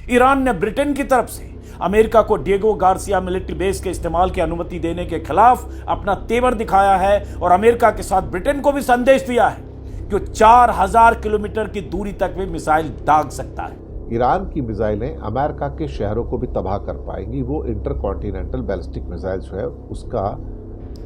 Iran ने Britain की तरफ से अमेरिका को डिएगो गार्सिया मिलिट्री बेस के इस्तेमाल की अनुमति देने के खिलाफ अपना तेवर दिखाया है और अमेरिका के साथ ब्रिटेन को भी संदेश दिया है कि 4000 किलोमीटर की दूरी तक भी मिसाइल दाग सकता है। ईरान की मिसाइलें अमेरिका के शहरों को भी तबाह कर पाएंगी। वो इंटरकॉन्टिनेंटल बैलिस्टिक मिसाइल जो है उसका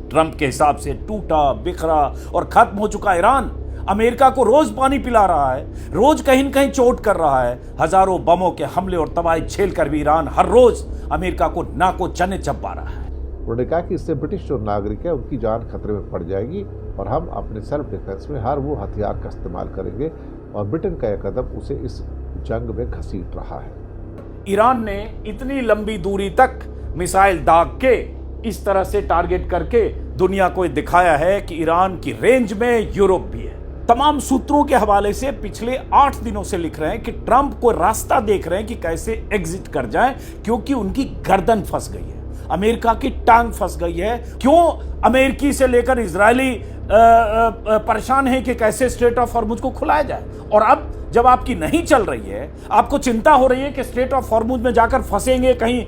ट्रंप के हिसाब से टूटा बिखरा और खत्म हो चुका ईरान अमेरिका को रोज पानी पिला रहा है, रोज कहीं न कहीं चोट कर रहा है। हजारों बमों के हमले और तबाही झेल कर भी ईरान हर रोज अमेरिका को नाको चने चबा रहा है। उन्होंने कहा कि इससे ब्रिटिश जो नागरिक है उनकी जान खतरे में पड़ जाएगी और हम अपने सेल्फ डिफेंस में हर वो हथियार का इस्तेमाल करेंगे और ब्रिटेन का यह कदम उसे इस जंग में घसीट रहा है। ईरान ने इतनी लंबी दूरी तक मिसाइल दाग के इस तरह से टारगेट करके दुनिया को दिखाया है कि ईरान की रेंज में यूरोप भी है। तमाम सूत्रों के हवाले से पिछले 8 दिनों से लिख रहे हैं कि ट्रंप को रास्ता देख रहे हैं कि कैसे एग्जिट कर जाएं, क्योंकि उनकी गर्दन फंस गई है, अमेरिका की टांग फंस गई है। क्यों अमेरिकी से लेकर इजरायली परेशान है कि कैसे स्ट्रेट ऑफ हॉर्मुज को खुलाया जाए। और अब जब आपकी नहीं चल रही है, आपको चिंता हो रही है कि स्ट्रेट ऑफ हॉर्मुज में जाकर फंसेंगे, कहीं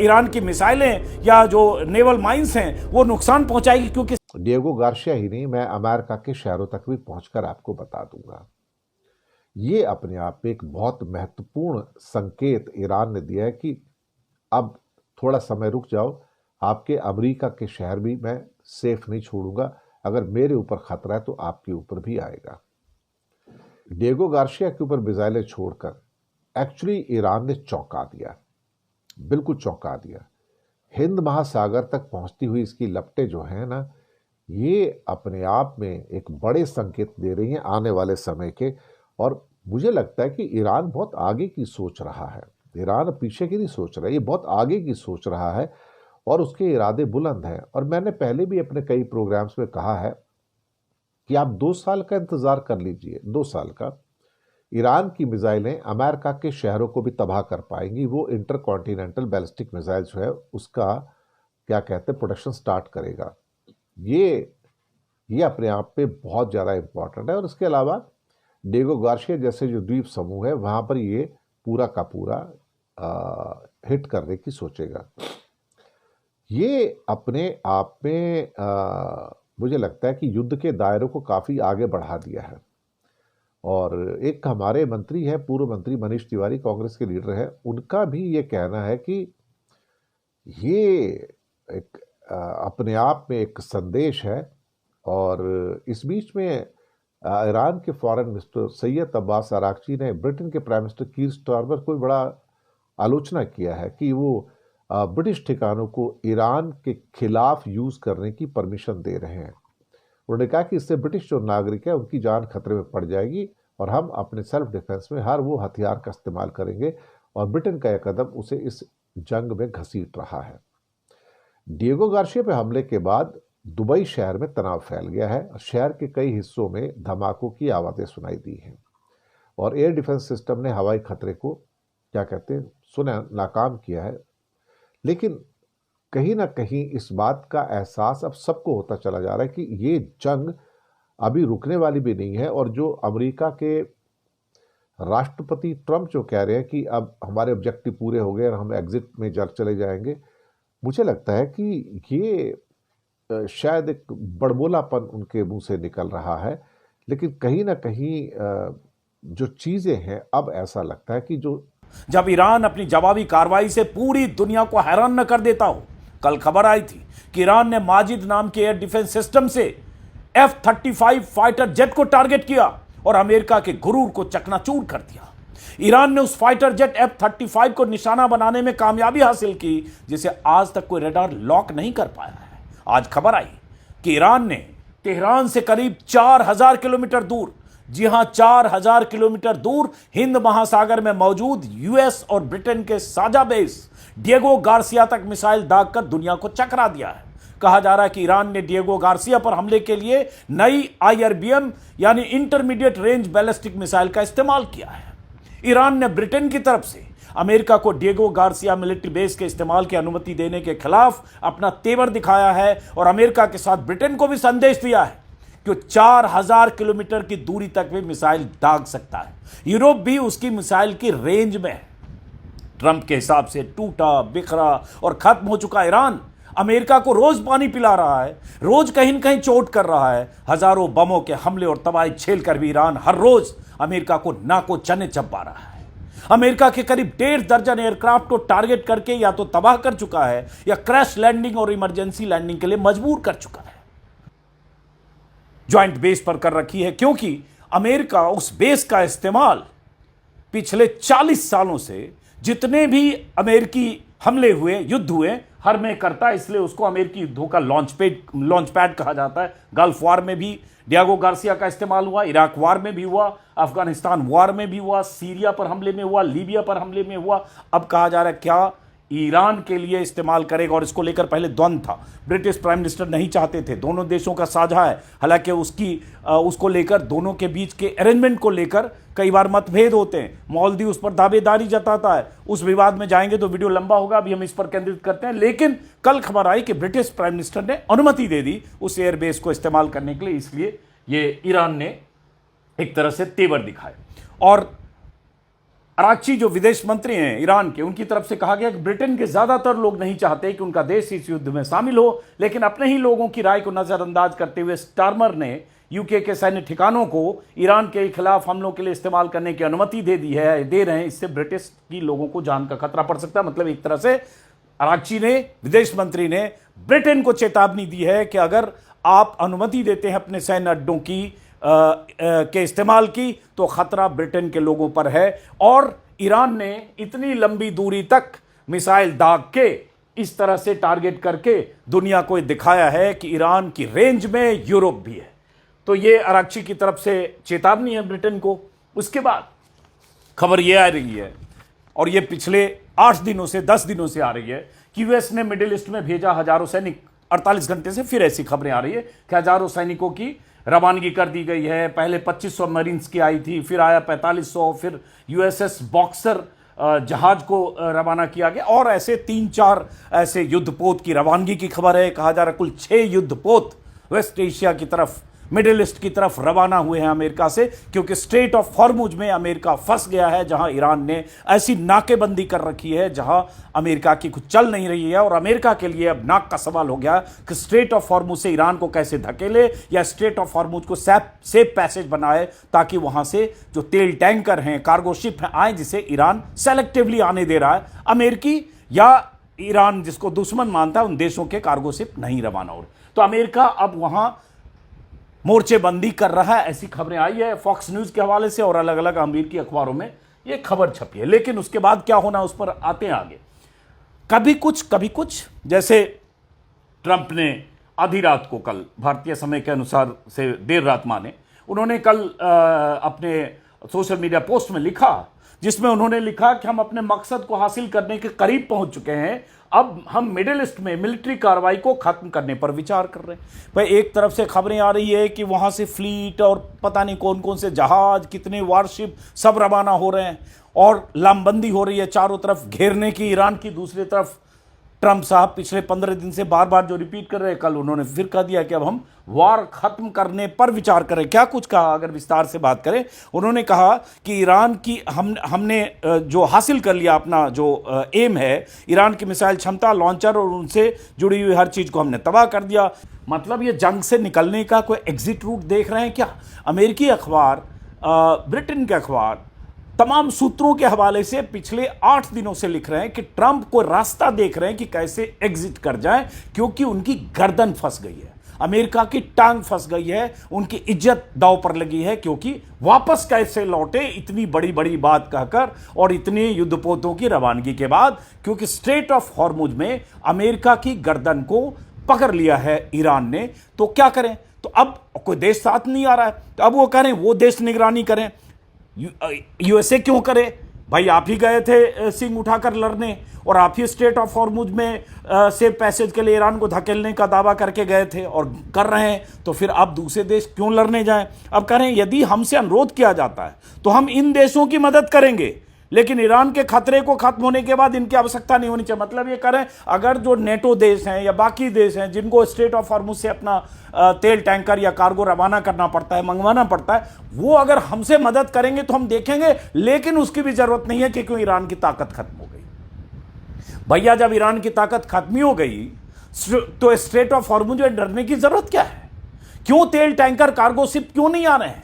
ईरान की मिसाइलें या जो नेवल माइंस हैं वो नुकसान पहुंचाएगी। क्योंकि डिएगो गार्सिया ही नहीं, मैं अमेरिका के शहरों तक भी पहुंचकर आपको बता दूंगा। ये अपने आप में एक बहुत महत्वपूर्ण संकेत ईरान ने दिया है कि अब थोड़ा समय रुक जाओ, आपके अमेरिका के शहर भी मैं सेफ नहीं छोड़ूंगा, अगर मेरे ऊपर खतरा है तो आपके ऊपर भी आएगा। डिएगो गार्सिया के ऊपर मिसाइलें छोड़कर एक्चुअली ईरान ने चौंका दिया, बिल्कुल चौंका दिया। हिंद महासागर तक पहुंचती हुई इसकी लपटें जो हैं ना, ये अपने आप में एक बड़े संकेत दे रही हैं आने वाले समय के। और मुझे लगता है कि ईरान बहुत आगे की सोच रहा है। ईरान पीछे की नहीं सोच रहा है, ये बहुत आगे की सोच रहा है और उसके इरादे बुलंद हैं। और मैंने पहले भी अपने कई प्रोग्राम्स में कहा है कि आप 2 साल का इंतजार कर लीजिए, 2 साल का। ईरान की मिसाइलें अमेरिका के शहरों को भी तबाह कर पाएंगी। वो इंटरकॉन्टिनेंटल बैलिस्टिक मिसाइल जो है उसका क्या कहते हैं प्रोडक्शन स्टार्ट करेगा। ये अपने आप पे बहुत ज़्यादा इम्पॉर्टेंट है। और इसके अलावा डिएगो गार्सिया जैसे जो द्वीप समूह है वहाँ पर ये पूरा का पूरा हिट करने की सोचेगा। ये अपने आप में मुझे लगता है कि युद्ध के दायरों को काफ़ी आगे बढ़ा दिया है। और एक हमारे मंत्री हैं, पूर्व मंत्री मनीष तिवारी, कांग्रेस के लीडर हैं, उनका भी ये कहना है कि ये एक अपने आप में एक संदेश है। और इस बीच में ईरान के foreign minister Syed Abbas Araghchi ने ब्रिटेन के प्राइम मिनिस्टर कीर स्टारमर को बड़ा आलोचना किया है कि वो ब्रिटिश ठिकानों को ईरान के खिलाफ यूज़ करने की परमिशन दे रहे हैं। उन्होंने कहा कि इससे ब्रिटिश जो नागरिक है उनकी जान खतरे में पड़ जाएगी और हम अपने सेल्फ डिफेंस में हर वो हथियार का इस्तेमाल करेंगे और ब्रिटेन का यह कदम उसे इस जंग में घसीट रहा है। डिएगो गार्सिया पे हमले के बाद दुबई शहर में तनाव फैल गया है और शहर के कई हिस्सों में धमाकों की आवाज़ें सुनाई दी हैं और एयर डिफेंस सिस्टम ने हवाई खतरे को क्या कहते हैं नाकाम किया है। लेकिन कहीं ना कहीं इस बात का एहसास अब सबको होता चला जा रहा है कि ये जंग अभी रुकने वाली भी नहीं है। और जो अमेरिका के राष्ट्रपति ट्रंप जो कह रहे हैं कि अब हमारे ऑब्जेक्टिव पूरे हो गए और हम एग्जिट में चले जाएंगे, मुझे लगता है कि ये शायद एक बड़बोलापन उनके मुंह से निकल रहा है। लेकिन कहीं ना कहीं जो चीज़ें हैं, अब ऐसा लगता है कि जो जब ईरान अपनी जवाबी कार्रवाई से पूरी दुनिया को हैरान न कर देता हो। कल खबर आई थी कि ईरान ने माजिद नाम के एयर डिफेंस सिस्टम से F-35 फाइटर जेट को टारगेट किया और अमेरिका के गुरूर को चकनाचूर कर दिया। ईरान ने उस फाइटर जेट F-35 को निशाना बनाने में कामयाबी हासिल की, जिसे आज तक कोई रडार लॉक नहीं कर पाया है। आज खबर आई कि ईरान ने तेहरान से करीब 4000 किलोमीटर दूर, जी हां 4000 किलोमीटर दूर, हिंद महासागर में मौजूद यूएस और ब्रिटेन के साझा बेस डिएगो गार्सिया तक मिसाइल दागकर दुनिया को चकरा दिया है। कहा जा रहा है कि ईरान ने डिएगो गार्सिया पर हमले के लिए नई IRBM यानी इंटरमीडिएट रेंज बैलिस्टिक मिसाइल का इस्तेमाल किया है। ईरान ने ब्रिटेन की तरफ से अमेरिका को डिएगो गार्सिया मिलिट्री बेस के इस्तेमाल की अनुमति देने के खिलाफ अपना तेवर दिखाया है और अमेरिका के साथ ब्रिटेन को भी संदेश दिया है कि 4000 किलोमीटर की दूरी तक भी मिसाइल दाग सकता है। यूरोप भी उसकी मिसाइल की रेंज में है। ट्रंप के हिसाब से टूटा बिखरा और खत्म हो चुका ईरान अमेरिका को रोज पानी पिला रहा है, रोज कहीं न कहीं चोट कर रहा है। हजारों बमों के हमले और तबाही झेल कर भी ईरान हर रोज अमेरिका को नाको चने चबा रहा है। अमेरिका के करीब 1.5 दर्जन एयरक्राफ्ट को टारगेट करके या तो तबाह कर चुका है या क्रैश लैंडिंग और इमरजेंसी लैंडिंग के लिए मजबूर कर चुका है। ज्वाइंट बेस पर कर रखी है क्योंकि अमेरिका उस बेस का इस्तेमाल पिछले 40 सालों से जितने भी अमेरिकी हमले हुए, युद्ध हुए, हर में करता है, इसलिए उसको अमेरिकी युद्धों का लॉन्च पैड कहा जाता है। गल्फ वार में भी डियागो गार्सिया का इस्तेमाल हुआ, इराक वार में भी हुआ, अफगानिस्तान वार में भी हुआ, सीरिया पर हमले में हुआ, लीबिया पर हमले में हुआ। अब कहा जा रहा है क्या ईरान के लिए इस्तेमाल करेगा, और इसको लेकर पहले द्वंद्व था। ब्रिटिश प्राइम मिनिस्टर नहीं चाहते थे, दोनों देशों का साझा है, हालांकि उसको लेकर दोनों के बीच के अरेंजमेंट को लेकर कई बार मतभेद होते हैं। मालदीव उस पर दावेदारी जताता है, उस विवाद में जाएंगे तो वीडियो लंबा होगा, अभी हम इस पर केंद्रित करते हैं। लेकिन कल खबर आई कि ब्रिटिश प्राइम मिनिस्टर ने अनुमति दे दी उस एयरबेस को इस्तेमाल करने के लिए, इसलिए ये ईरान ने एक तरह से तेवर दिखाए। और अराक्ची जो विदेश मंत्री हैं ईरान के, उनकी तरफ से कहा गया कि ब्रिटेन के ज्यादातर लोग नहीं चाहते कि उनका देश इस युद्ध में शामिल हो, लेकिन अपने ही लोगों की राय को नजरअंदाज करते हुए स्टारमर ने यूके के सैन्य ठिकानों को ईरान के खिलाफ हमलों के लिए इस्तेमाल करने की अनुमति दे रहे हैं। इससे ब्रिटिश की लोगों को जान का खतरा पड़ सकता है। मतलब एक तरह से अराक्ची ने, विदेश मंत्री ने ब्रिटेन को चेतावनी दी है कि अगर आप अनुमति देते हैं अपने सैन्य अड्डों के इस्तेमाल की, तो खतरा ब्रिटेन के लोगों पर है। और ईरान ने इतनी लंबी दूरी तक मिसाइल दाग के इस तरह से टारगेट करके दुनिया को दिखाया है कि ईरान की रेंज में यूरोप भी है। तो ये अराक्ची की तरफ से चेतावनी है ब्रिटेन को। उसके बाद खबर ये आ रही है, और ये पिछले 8 दिनों से 10 दिनों से आ रही है, कि यूएस ने मिडिल ईस्ट में भेजा हजारों सैनिक। 48 घंटे से फिर ऐसी खबरें आ रही है कि हजारों सैनिकों की रवानगी कर दी गई है। पहले 2500 मरीन्स की आई थी, फिर आया 4500, फिर यूएसएस बॉक्सर जहाज को रवाना किया गया, और ऐसे 3-4 ऐसे युद्धपोत की रवानगी की खबर है। कहा जा रहा है कुल 6 युद्धपोत वेस्ट एशिया की तरफ, मिडिल ईस्ट की तरफ रवाना हुए हैं अमेरिका से, क्योंकि स्ट्रेट ऑफ हॉर्मुज में अमेरिका फंस गया है, जहां ईरान ने ऐसी नाकेबंदी कर रखी है जहां अमेरिका की कुछ चल नहीं रही है। और अमेरिका के लिए अब नाक का सवाल हो गया कि स्ट्रेट ऑफ हॉर्मुज से ईरान को कैसे धकेले, या स्ट्रेट ऑफ हॉर्मुज को सेफ पैसेज बनाए, ताकि वहां से जो तेल टैंकर हैं, कार्गो शिप हैं, आए, जिसे ईरान सेलेक्टिवली आने दे रहा है। अमेरिकी या ईरान जिसको दुश्मन मानता है, उन देशों के कार्गो शिप नहीं रवाना हो रहे। तो अमेरिका अब वहां मोर्चेबंदी कर रहा है, ऐसी खबरें आई है फॉक्स न्यूज के हवाले से, और अलग अलग अमेरिकी अखबारों में ये खबर छपी है। लेकिन उसके बाद क्या होना, उस पर आते हैं आगे। कभी कुछ, जैसे ट्रंप ने आधी रात को, कल भारतीय समय के अनुसार से देर रात माने, उन्होंने कल अपने सोशल मीडिया पोस्ट में लिखा, जिसमें उन्होंने लिखा कि हम अपने मकसद को हासिल करने के करीब पहुंच चुके हैं, अब हम मिडिल ईस्ट में मिलिट्री कार्रवाई को खत्म करने पर विचार कर रहे हैं। भाई एक तरफ से खबरें आ रही है कि वहां से फ्लीट और पता नहीं कौन कौन से जहाज, कितने वारशिप सब रवाना हो रहे हैं, और लामबंदी हो रही है चारों तरफ घेरने की ईरान की। दूसरी तरफ ट्रंप साहब पिछले 15 दिन से बार बार जो रिपीट कर रहे हैं, कल उन्होंने फिर कह दिया कि अब हम वार खत्म करने पर विचार करें। क्या कुछ कहा, अगर विस्तार से बात करें, उन्होंने कहा कि ईरान की हमने जो हासिल कर लिया, अपना जो एम है, ईरान की मिसाइल क्षमता, लॉन्चर और उनसे जुड़ी हुई हर चीज को हमने तबाह कर दिया। मतलब ये जंग से निकलने का कोई एग्जिट रूट देख रहे हैं क्या? अमेरिकी अखबार, ब्रिटेन के अखबार तमाम सूत्रों के हवाले से पिछले 8 दिनों से लिख रहे हैं कि ट्रंप को रास्ता देख रहे हैं कि कैसे एग्जिट कर जाएं, क्योंकि उनकी गर्दन फंस गई है, अमेरिका की टांग फंस गई है, उनकी इज्जत दांव पर लगी है। क्योंकि वापस कैसे लौटे इतनी बड़ी बड़ी बात कहकर और इतने युद्धपोतों की रवानगी के बाद, क्योंकि स्ट्रेट ऑफ हॉर्मुज में अमेरिका की गर्दन को पकड़ लिया है ईरान ने। तो क्या करें? तो अब कोई देश साथ नहीं आ रहा है, तो अब वो करें, वो देश निगरानी करें। यूएसए क्यों करे भाई? आप ही गए थे सिंह उठाकर लड़ने, और आप ही स्ट्रेट ऑफ हॉर्मुज में सेफ पैसेज के लिए ईरान को धकेलने का दावा करके गए थे और कर रहे हैं, तो फिर आप दूसरे देश क्यों लड़ने जाएं? अब कह रहे हैं यदि हमसे अनुरोध किया जाता है तो हम इन देशों की मदद करेंगे, लेकिन ईरान के खतरे को खत्म होने के बाद इनकी आवश्यकता नहीं होनी चाहिए। मतलब ये करें, अगर जो नेटो देश हैं या बाकी देश हैं जिनको स्ट्रेट ऑफ हॉर्मुज से अपना तेल टैंकर या कार्गो रवाना करना पड़ता है, मंगवाना पड़ता है, वो अगर हमसे मदद करेंगे तो हम देखेंगे, लेकिन उसकी भी जरूरत नहीं है कि क्यों ईरान की ताकत खत्म हो गई। भैया जब ईरान की ताकत खत्म ही हो गई तो स्ट्रेट ऑफ हॉर्मुज में डरने की जरूरत क्या है? क्यों तेल टैंकर कार्गो शिप क्यों नहीं आ रहे हैं?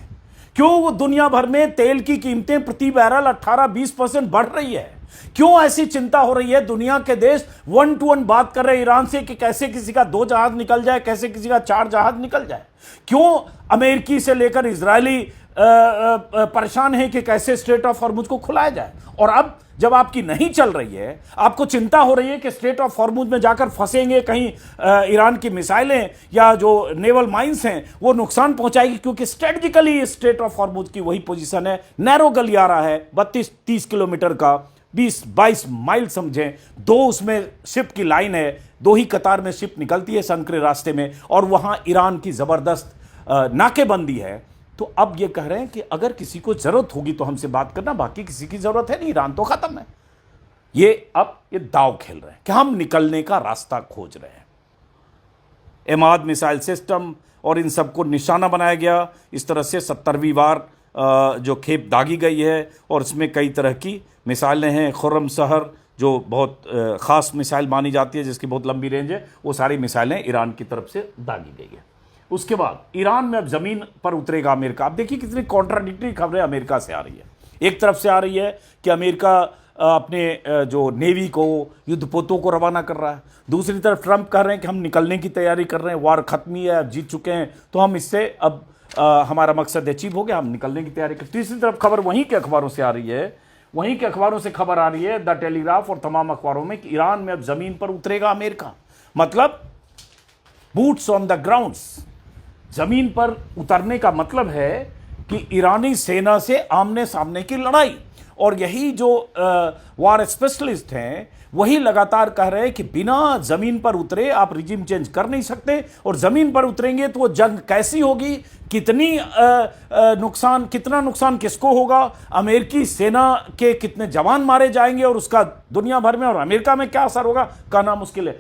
क्यों वो दुनिया भर में तेल की कीमतें प्रति बैरल 18-20% बढ़ रही है? क्यों ऐसी चिंता हो रही है? दुनिया के देश 1 to 1 बात कर रहे हैं ईरान से कि कैसे किसी का 2 जहाज निकल जाए, कैसे किसी का 4 जहाज निकल जाए। क्यों अमेरिकी से लेकर इजरायली परेशान है कि कैसे स्ट्रेट ऑफ हॉर्मुज को खुलाया जाए। और अब जब आपकी नहीं चल रही है, आपको चिंता हो रही है कि स्ट्रेट ऑफ हॉर्मुज में जाकर फंसेंगे, कहीं ईरान की मिसाइलें या जो नेवल माइंस हैं वो नुकसान पहुंचाएगी, क्योंकि स्ट्रेटजिकली स्ट्रेट ऑफ हॉर्मुज की वही पोजीशन है, नैरो गलियारा है 32-30 किलोमीटर का, 20-22 माइल समझें, 2 उसमें शिप की लाइन है, 2 ही कतार में शिप निकलती है संकरे रास्ते में, और वहां ईरान की जबरदस्त नाकेबंदी है। तो अब ये कह रहे हैं कि अगर किसी को जरूरत होगी तो हमसे बात करना, बाकी किसी की जरूरत है नहीं, ईरान तो खत्म है। ये दाव खेल रहे हैं कि हम निकलने का रास्ता खोज रहे हैं। एमाद मिसाइल सिस्टम और इन सबको निशाना बनाया गया। इस तरह से 70वीं बार जो खेप दागी गई है, और इसमें कई तरह की मिसाइलें हैं। खुर्रम शहर जो बहुत ख़ास मिसाइल मानी जाती है, जिसकी बहुत लंबी रेंज है, वो सारी मिसाइलें ईरान की तरफ से दागी गई है। उसके बाद ईरान में अब ज़मीन पर उतरेगा अमेरिका। अब देखिए कितनी कॉन्ट्राडिक्टरी खबरें अमेरिका से आ रही है। एक तरफ से आ रही है कि अमेरिका अपने जो नेवी को, युद्धपोतों को रवाना कर रहा है, दूसरी तरफ ट्रंप कह रहे हैं कि हम निकलने की तैयारी कर रहे हैं, वार खत्म ही है, अब जीत चुके हैं, तो हम इससे अब हमारा मकसद अचीव हो गया, हम निकलने की तैयारी कर। तीसरी तरफ खबर वहीं के अखबारों से आ रही है, वहीं के अखबारों से खबर आ रही है, द टेलीग्राफ और तमाम अखबारों में, कि ईरान में अब ज़मीन पर उतरेगा अमेरिका। मतलब बूट्स ऑन द ग्राउंड्स, जमीन पर उतरने का मतलब है कि ईरानी सेना से आमने सामने की लड़ाई। और यही जो वार स्पेशलिस्ट हैं वही लगातार कह रहे हैं कि बिना जमीन पर उतरे आप रिजिम चेंज कर नहीं सकते, और जमीन पर उतरेंगे तो वो जंग कैसी होगी, कितना नुकसान किसको होगा, अमेरिकी सेना के कितने जवान मारे जाएंगे, और उसका दुनिया भर में और अमेरिका में क्या असर होगा, कहना मुश्किल है।